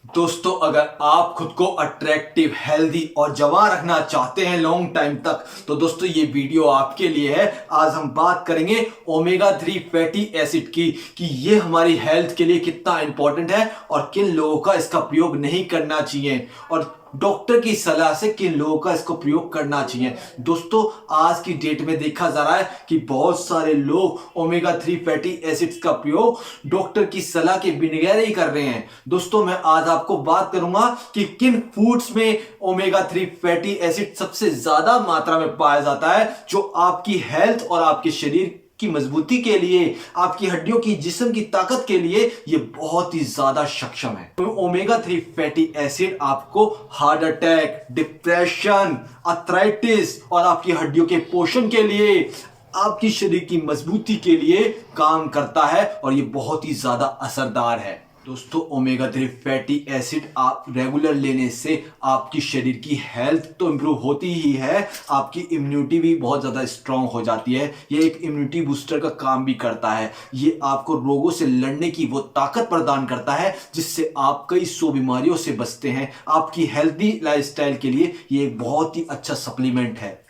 दोस्तों, अगर आप खुद को अट्रैक्टिव, हेल्दी और जवान रखना चाहते हैं लॉन्ग टाइम तक, तो दोस्तों ये वीडियो आपके लिए है। आज हम बात करेंगे ओमेगा 3 फैटी एसिड की कि ये हमारी हेल्थ के लिए कितना इंपॉर्टेंट है और किन लोगों का इसका प्रयोग नहीं करना चाहिए और डॉक्टर की सलाह से किन लोगों का इसको प्रयोग करना चाहिए। दोस्तों, आज की डेट में देखा जा रहा है कि बहुत सारे लोग ओमेगा 3 फैटी एसिड्स का प्रयोग डॉक्टर की सलाह के बगैर ही कर रहे हैं। दोस्तों, मैं आज आपको बात करूंगा कि किन फूड्स में ओमेगा 3 फैटी एसिड सबसे ज्यादा मात्रा में पाया जाता है, जो आपकी हेल्थ और आपके शरीर की मजबूती के लिए, आपकी हड्डियों की, जिस्म की ताकत के लिए ये बहुत ही ज्यादा सक्षम है। तो ओमेगा 3 फैटी एसिड आपको हार्ट अटैक, डिप्रेशन, अर्थराइटिस और आपकी हड्डियों के पोषण के लिए, आपकी शरीर की मजबूती के लिए काम करता है और ये बहुत ही ज्यादा असरदार है। दोस्तों, ओमेगा 3 फैटी एसिड आप रेगुलर लेने से आपकी शरीर की हेल्थ तो इंप्रूव होती ही है, आपकी इम्यूनिटी भी बहुत ज़्यादा स्ट्रांग हो जाती है। ये एक इम्यूनिटी बूस्टर का काम भी करता है। ये आपको रोगों से लड़ने की वो ताकत प्रदान करता है जिससे आप कई सौ बीमारियों से बचते हैं। आपकी हेल्दी लाइफस्टाइल के लिए ये एक बहुत ही अच्छा सप्लीमेंट है।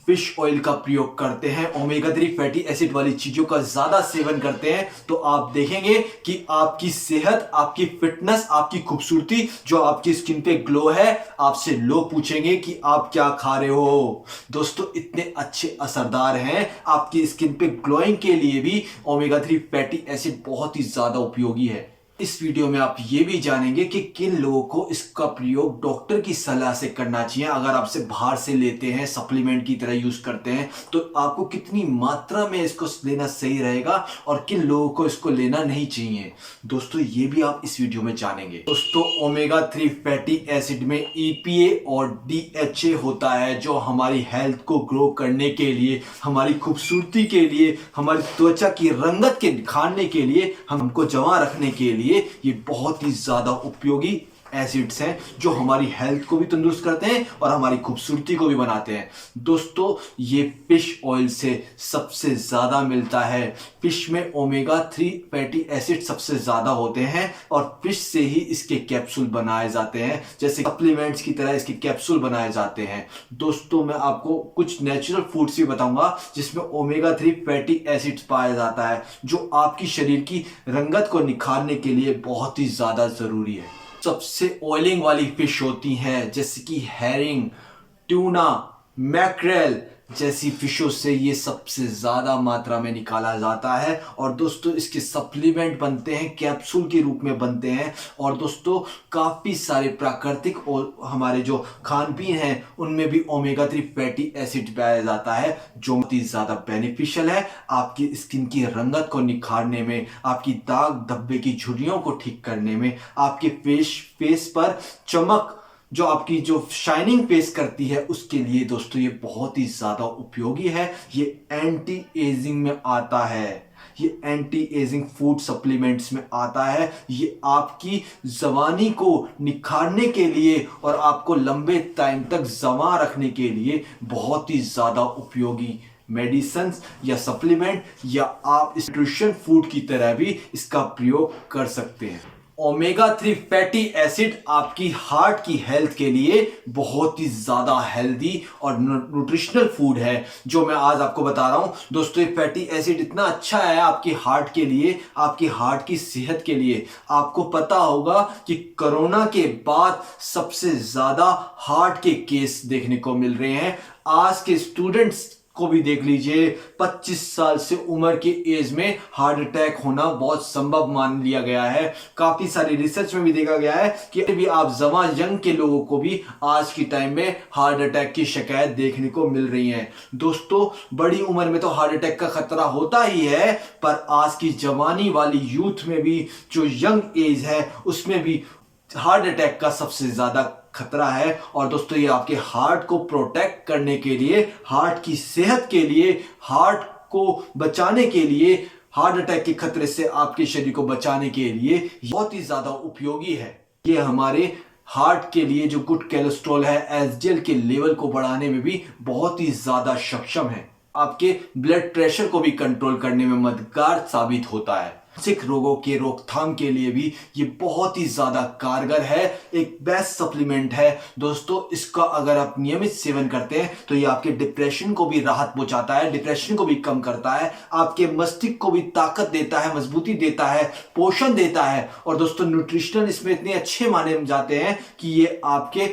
फिश ऑयल का प्रयोग करते हैं, ओमेगा 3 फैटी एसिड वाली चीजों का ज्यादा सेवन करते हैं, तो आप देखेंगे कि आपकी सेहत, आपकी फिटनेस, आपकी खूबसूरती, जो आपकी स्किन पे ग्लो है, आपसे लोग पूछेंगे कि आप क्या खा रहे हो। दोस्तों, इतने अच्छे असरदार हैं। आपकी स्किन पे ग्लोइंग के लिए भी ओमेगा 3 फैटी एसिड बहुत ही ज्यादा उपयोगी है। इस वीडियो में आप ये भी जानेंगे कि किन लोगों को इसका प्रयोग डॉक्टर की सलाह से करना चाहिए। अगर आपसे बाहर से लेते हैं, सप्लीमेंट की तरह यूज करते हैं, तो आपको कितनी मात्रा में इसको लेना सही रहेगा और किन लोगों को इसको लेना नहीं चाहिए। दोस्तों, ये भी आप इस वीडियो में जानेंगे। दोस्तों, ओमेगा 3 फैटी एसिड में EPA और DHA होता है, जो हमारी हेल्थ को ग्रो करने के लिए, हमारी खूबसूरती के लिए, हमारी त्वचा की रंगत के निखारने के लिए, हमको जवां रखने के लिए ये बहुत ही ज्यादा उपयोगी एसिड्स हैं, जो हमारी हेल्थ को भी तंदुरुस्त करते हैं और हमारी खूबसूरती को भी बनाते हैं। दोस्तों, ये फिश ऑयल से सबसे ज्यादा मिलता है। फिश में ओमेगा 3 फैटी एसिड सबसे ज्यादा होते हैं और फिश से ही इसके कैप्सूल बनाए जाते हैं, जैसे सप्लीमेंट्स की तरह इसके कैप्सूल बनाए जाते हैं। दोस्तों, मैं आपको कुछ नेचुरल फूड्स भी बताऊंगा जिसमें ओमेगा 3 फैटी एसिड्स पाया जाता है, जो आपकी शरीर की रंगत को निखारने के लिए बहुत ही ज्यादा जरूरी है। सबसे ऑयलिंग वाली फिश होती हैं, जैसे कि हैरिंग, ट्यूना, मैक्रेल जैसी फिशों से ये सबसे ज़्यादा मात्रा में निकाला जाता है। और दोस्तों, इसके सप्लीमेंट बनते हैं, कैप्सूल के रूप में बनते हैं। और दोस्तों, काफ़ी सारे प्राकृतिक और हमारे जो खान पीन हैं उनमें भी ओमेगा 3 फैटी एसिड पाया जाता है, जो बहुत ही ज़्यादा बेनिफिशियल है आपकी स्किन की रंगत को निखारने में, आपकी दाग धब्बे की झुर्रियों को ठीक करने में, आपके फेस पर चमक, जो आपकी जो शाइनिंग फेस करती है, उसके लिए दोस्तों ये बहुत ही ज्यादा उपयोगी है। ये एंटी एजिंग में आता है, ये एंटी एजिंग फूड सप्लीमेंट्स में आता है। ये आपकी जवानी को निखारने के लिए और आपको लंबे टाइम तक जवां रखने के लिए बहुत ही ज्यादा उपयोगी मेडिसिन या सप्लीमेंट, या आप न्यूट्रिशन फूड की तरह भी इसका प्रयोग कर सकते हैं। ओमेगा 3 फैटी एसिड आपकी हार्ट की हेल्थ के लिए बहुत ही ज़्यादा हेल्दी और न्यूट्रिशनल फूड है, जो मैं आज आपको बता रहा हूं। दोस्तों, ये फैटी एसिड इतना अच्छा है आपकी हार्ट के लिए, आपकी हार्ट की सेहत के लिए। आपको पता होगा कि कोरोना के बाद सबसे ज़्यादा हार्ट के केस देखने को मिल रहे हैं। आज के स्टूडेंट्स को भी देख लीजिए, 25 साल से उम्र की एज में हार्ट अटैक होना बहुत संभव मान लिया गया है। काफी सारी रिसर्च में भी देखा गया है कि भी आप जवान यंग के लोगों को भी आज की टाइम में हार्ट अटैक की शिकायत देखने को मिल रही है। दोस्तों, बड़ी उम्र में तो हार्ट अटैक का खतरा होता ही है, पर आज की जवानी वाली यूथ में भी, जो यंग एज है, उसमें भी हार्ट अटैक का सबसे ज्यादा खतरा है। और दोस्तों, ये आपके हार्ट को प्रोटेक्ट करने के लिए, हार्ट की सेहत के लिए, हार्ट को बचाने के लिए, हार्ट अटैक के खतरे से आपके शरीर को बचाने के लिए बहुत ही ज्यादा उपयोगी है। ये हमारे हार्ट के लिए जो गुड कोलेस्ट्रॉल है, एसडीएल के लेवल को बढ़ाने में भी बहुत ही ज्यादा सक्षम है। आपके ब्लड प्रेशर को भी कंट्रोल करने में मददगार साबित होता है। मानसिक रोगों के रोकथाम के लिए भी ये बहुत ही ज्यादा कारगर है, एक बेस्ट सप्लीमेंट है दोस्तों। इसका अगर आप नियमित सेवन करते हैं तो ये आपके डिप्रेशन को भी राहत पहुंचाता है, डिप्रेशन को भी कम करता है, आपके मस्तिष्क को भी ताकत देता है, मजबूती देता है, पोषण देता है। और दोस्तों न्यूट्रिशनल इसमें इतने अच्छे माने जाते हैं कि ये आपके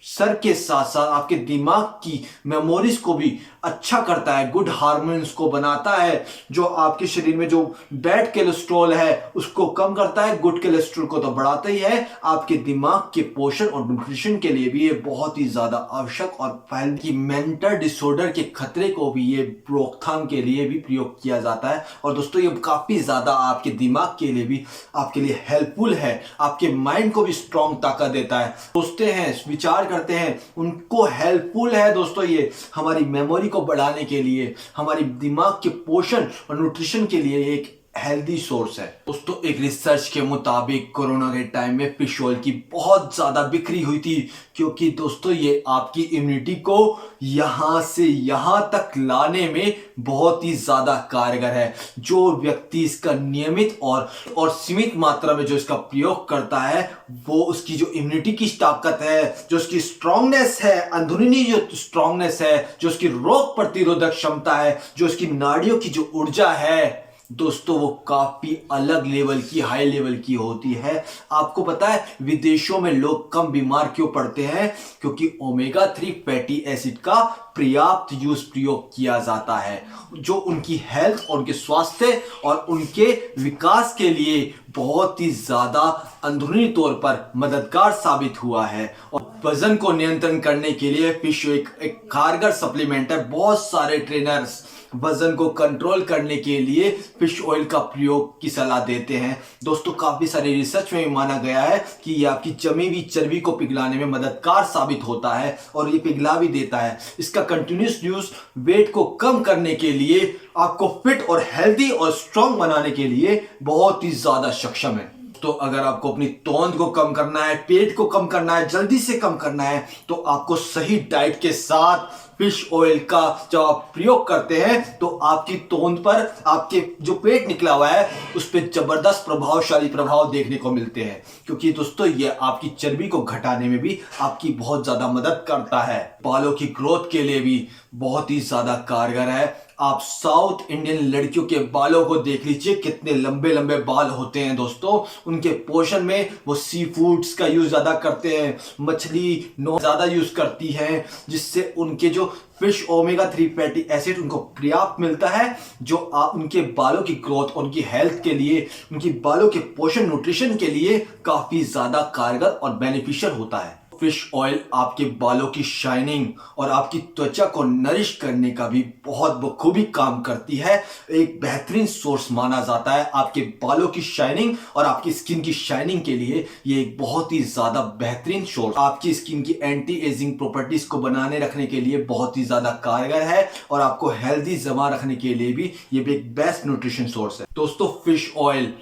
सर के साथ साथ आपके दिमाग की मेमोरीज को भी अच्छा करता है, गुड हार्मोन्स को बनाता है, जो आपके शरीर में जो बैड कोलेस्ट्रॉल है उसको कम करता है, गुड कोलेस्ट्रॉल को तो बढ़ाता ही है। आपके दिमाग के पोषण और न्यूट्रिशन के लिए भी ये बहुत ही ज्यादा आवश्यक और फैल की मेंटल डिसऑर्डर के खतरे को भी ये रोकथाम के लिए भी प्रयोग किया जाता है। और दोस्तों ये काफी ज्यादा आपके दिमाग के लिए भी आपके लिए हेल्पफुल है, आपके माइंड को भी स्ट्रॉन्ग ताकत देता है, सोचते हैं विचार करते हैं उनको हेल्पफुल है दोस्तों। ये हमारी मेमोरी को बढ़ाने के लिए, हमारी दिमाग के पोषण और न्यूट्रिशन के लिए एक हेल्दी सोर्स है दोस्तों। एक रिसर्च के मुताबिक कोरोना के टाइम में फिश ऑयल की बहुत ज्यादा बिक्री हुई थी, क्योंकि दोस्तों ये आपकी इम्यूनिटी को यहां से यहां तक लाने में बहुत ही ज्यादा कारगर है। जो व्यक्ति इसका नियमित और सीमित मात्रा में जो इसका प्रयोग करता है, वो उसकी जो इम्यूनिटी की ताकत है, जो उसकी स्ट्रांगनेस है, अंदरूनी जो स्ट्रांगनेस है, जो उसकी रोग प्रतिरोधक क्षमता है, जो उसकी नाड़ियों की जो ऊर्जा है दोस्तों, वो काफी अलग लेवल की, हाई लेवल की होती है। आपको पता है विदेशों में लोग कम बीमार क्यों पड़ते हैं? क्योंकि ओमेगा 3 फैटी एसिड का पर्याप्त प्रयोग किया जाता है, जो उनकी हेल्थ और उनके स्वास्थ्य और उनके विकास के लिए बहुत ही ज्यादा अंदरूनी तौर पर मददगार साबित हुआ है। और वजन को नियंत्रण करने के लिए फिश एक कारगर सप्लीमेंट है। बहुत सारे ट्रेनर्स वजन को कंट्रोल करने के लिए फिश ऑयल का प्रयोग की सलाह देते हैं दोस्तों। काफी सारे रिसर्च में माना गया है कि ये आपकी जमी हुई चर्बी को पिघलाने में मददगार साबित होता है और ये पिघला भी देता है। इसका कंटिन्यूस यूज वेट को कम करने के लिए, आपको फिट और हेल्दी और स्ट्रांग बनाने के लिए बहुत ही ज्यादा सक्षम है। तो अगर आपको अपनी तोंद को कम करना है, पेट को कम करना है, जल्दी से कम करना है, तो आपको सही डाइट के साथ फिश ऑयल का जब आप प्रयोग करते हैं तो आपकी तोंद पर, आपके जो पेट निकला हुआ है उस पर जबरदस्त प्रभावशाली प्रभाव देखने को मिलते हैं। क्योंकि दोस्तों ये आपकी चर्बी को घटाने में भी आपकी बहुत ज्यादा मदद करता है। बालों की ग्रोथ के लिए भी बहुत ही ज्यादा कारगर है। आप साउथ इंडियन लड़कियों के बालों को देख लीजिए, कितने लंबे लंबे बाल होते हैं दोस्तों। उनके पोषण में वो सी फूड्स का यूज ज्यादा करते हैं, मछली ज्यादा यूज करती हैं, जिससे उनके जो फिश ओमेगा 3 फैटी एसिड उनको पर्याप्त मिलता है, जो उनके बालों की ग्रोथ, उनकी हेल्थ के लिए, उनकी बालों के पोषण न्यूट्रिशन के लिए काफी ज्यादा कारगर और बेनिफिशियल होता है। फिश ऑयल आपके बालों की शाइनिंग और आपकी त्वचा को नरिश करने का भी बहुत बखूबी काम करती है। एक बेहतरीन सोर्स माना जाता है आपके बालों की शाइनिंग और आपकी स्किन की शाइनिंग के लिए। ये एक बहुत ही ज्यादा बेहतरीन सोर्स आपकी स्किन की एंटी एजिंग प्रॉपर्टीज को बनाने रखने के लिए बहुत ही ज्यादा कारगर है और आपको हेल्दी जमा रखने के लिए भी ये भी एक बेस्ट न्यूट्रिशन सोर्स है दोस्तों। फिश ऑयल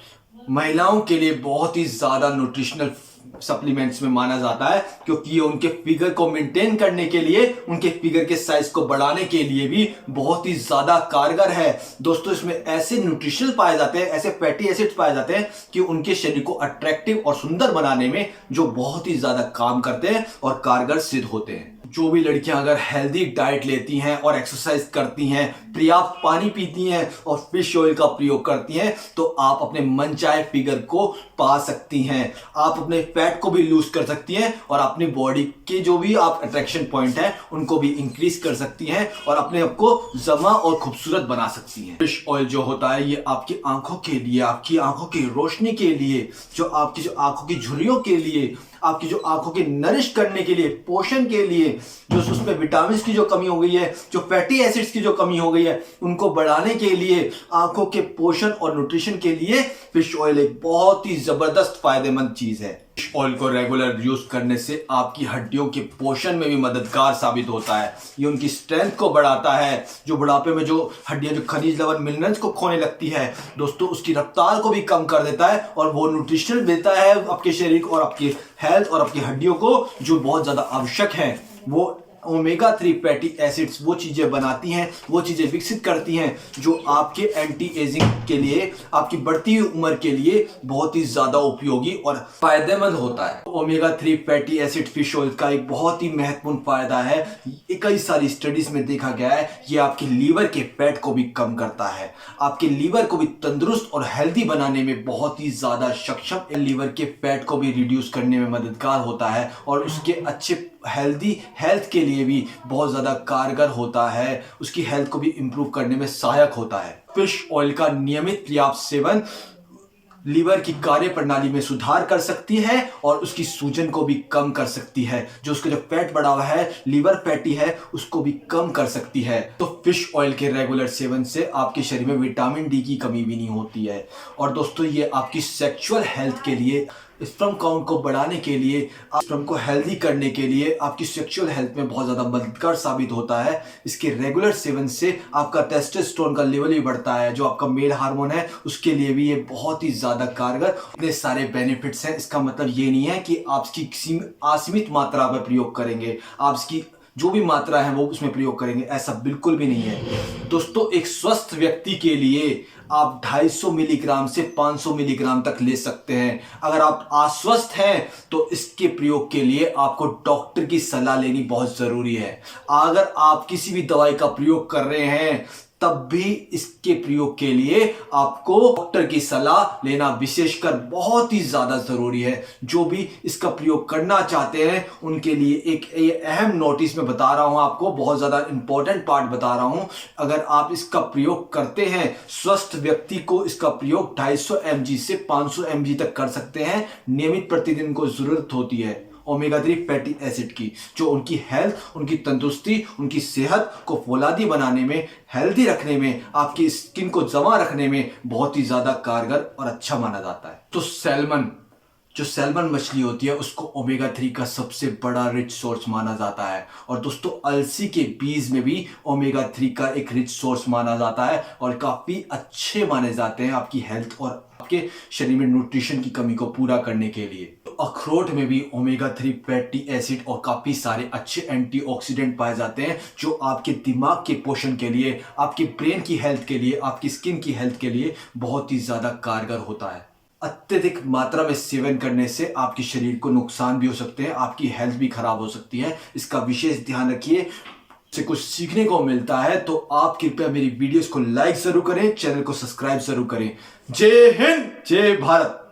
महिलाओं के लिए बहुत ही ज्यादा न्यूट्रिशनल सप्लीमेंट्स में माना जाता है, क्योंकि ये उनके फिगर को मेंटेन करने के लिए, उनके फिगर के साइज को बढ़ाने के लिए भी बहुत ही ज्यादा कारगर है दोस्तों। इसमें ऐसे न्यूट्रिशनल पाए जाते हैं, ऐसे फैटी एसिड्स पाए जाते हैं कि उनके शरीर को अट्रैक्टिव और सुंदर बनाने में जो बहुत ही ज्यादा काम करते हैं और कारगर सिद्ध होते हैं। जो भी लड़कियां अगर हेल्दी डाइट लेती हैं और एक्सरसाइज करती हैं, पर्याप्त पानी पीती हैं और फिश ऑयल का प्रयोग करती हैं, तो आप अपने मनचाहे फिगर को पा सकती हैं। आप अपने फैट को भी लूज कर सकती हैं और अपनी बॉडी के जो भी आप अट्रैक्शन पॉइंट है उनको भी इंक्रीज कर सकती हैं और अपने आप को जमा और खूबसूरत बना सकती हैं। फिश ऑयल जो होता है ये आपकी आंखों के लिए, आपकी आंखों की रोशनी के लिए, जो आपकी जो आंखों की झुर्रियों के लिए, आपकी जो आंखों की नरिश करने के लिए, पोषण के लिए, जो उसमें विटामिन की जो कमी हो गई है, जो फैटी एसिड्स की जो कमी हो गई है, उनको बढ़ाने के लिए, आंखों के पोषण और न्यूट्रिशन के लिए फिश ऑयल एक बहुत ही जबरदस्त फायदेमंद चीज है। फिश ऑयल को रेगुलर यूज करने से आपकी हड्डियों के पोषण में भी मददगार साबित होता है। ये उनकी स्ट्रेंथ को बढ़ाता है। जो बुढ़ापे में जो हड्डियां जो खनिज लवण मिनरल्स को खोने लगती है दोस्तों, उसकी रफ्तार को भी कम कर देता है और वो न्यूट्रिशन देता है आपके शरीर को और आपकी हेल्थ और आपकी हड्डियों को जो बहुत ज्यादा आवश्यक है, वो ओमेगा 3 फैटी एसिड्स वो चीजें बनाती हैं, वो चीजें विकसित करती हैं जो आपके एंटी एजिंग के लिए, आपकी बढ़ती हुई उम्र के लिए बहुत ही ज्यादा उपयोगी और फायदेमंद होता है। Omega 3 fatty acid fish oil का एक बहुत ही महत्वपूर्ण फायदा है, कई सारी स्टडीज में देखा गया है, ये आपके लीवर के फैट को भी कम करता है, आपके लीवर को भी तंदुरुस्त और हेल्दी बनाने में बहुत ही ज्यादा सक्षम, लीवर के फैट को भी रिड्यूस करने में मददगार होता है और उसके अच्छे हेल्दी हेल्थ के लिए भी बहुत ज़्यादा कारगर होता है, उसकी हेल्थ को भी इंप्रूव करने में सहायक होता है। फिश ऑयल का नियमित पर्याप्त सेवन लीवर की कार्य प्रणाली में सुधार कर सकती है और उसकी सूजन को भी कम कर सकती है, जो उसका जो फैट बढ़ा हुआ है, लीवर फैटी है, उसको भी कम कर सकती है। तो फिश ऑयल के रेगुलर सेवन से आपके शरीर में विटामिन डी की कमी भी नहीं होती है। और दोस्तों ये आपकी सेक्सुअल हेल्थ के लिए, स्पर्म काउंट को बढ़ाने के लिए, स्पर्म को हेल्दी करने के लिए, आपकी सेक्सुअल हेल्थ में बहुत ज़्यादा मददगार साबित होता है। इसके रेगुलर सेवन से आपका टेस्टोस्टेरोन का लेवल भी बढ़ता है, जो आपका मेल हार्मोन है, उसके लिए भी ये बहुत ही ज़्यादा कारगर, इतने सारे बेनिफिट्स हैं। इसका मतलब ये नहीं है कि आप इसकी किसी असीमित मात्रा में प्रयोग करेंगे, आप इसकी जो भी मात्रा है वो उसमें प्रयोग करेंगे, ऐसा बिल्कुल भी नहीं है। दोस्तों एक स्वस्थ व्यक्ति के लिए आप 250 मिलीग्राम से 500 मिलीग्राम तक ले सकते हैं। अगर आप अस्वस्थ हैं तो इसके प्रयोग के लिए आपको डॉक्टर की सलाह लेनी बहुत ज़रूरी है। अगर आप किसी भी दवाई का प्रयोग कर रहे हैं तब भी इसके प्रयोग के लिए आपको डॉक्टर की सलाह लेना विशेषकर बहुत ही ज़्यादा ज़रूरी है। जो भी इसका प्रयोग करना चाहते हैं उनके लिए एक ये अहम नोटिस में बता रहा हूं, आपको बहुत ज़्यादा इंपॉर्टेंट पार्ट बता रहा हूं। अगर आप इसका प्रयोग करते हैं, स्वस्थ व्यक्ति को इसका प्रयोग 250 mg से 500 mg तक कर सकते हैं। नियमित प्रतिदिन को ज़रूरत होती है ओमेगा 3 फैटी एसिड की, जो उनकी हेल्थ, उनकी तंदुरुस्ती, उनकी सेहत को फौलादी बनाने में, हेल्दी रखने में, आपकी स्किन को जमा रखने में बहुत ही ज़्यादा कारगर और अच्छा माना जाता है। तो जो सैल्मन मछली होती है उसको ओमेगा 3 का सबसे बड़ा रिच सोर्स माना जाता है। और दोस्तों अलसी के बीज में भी ओमेगा 3 का एक रिच सोर्स माना जाता है और काफ़ी अच्छे माने जाते हैं आपकी हेल्थ और आपके शरीर में न्यूट्रिशन की कमी को पूरा करने के लिए। तो अखरोट में भी ओमेगा 3 फैटी एसिड और काफ़ी सारे अच्छे एंटीऑक्सीडेंट पाए जाते हैं, जो आपके दिमाग के पोषण के लिए, आपके ब्रेन की हेल्थ के लिए, आपकी स्किन की हेल्थ के लिए बहुत ही ज़्यादा कारगर होता है। अत्यधिक मात्रा में सेवन करने से आपके शरीर को नुकसान भी हो सकते हैं, आपकी हेल्थ भी खराब हो सकती है, इसका विशेष ध्यान रखिए। से कुछ सीखने को मिलता है तो आप कृपया मेरी वीडियोस को लाइक जरूर करें, चैनल को सब्सक्राइब जरूर करें। जय हिंद, जय भारत।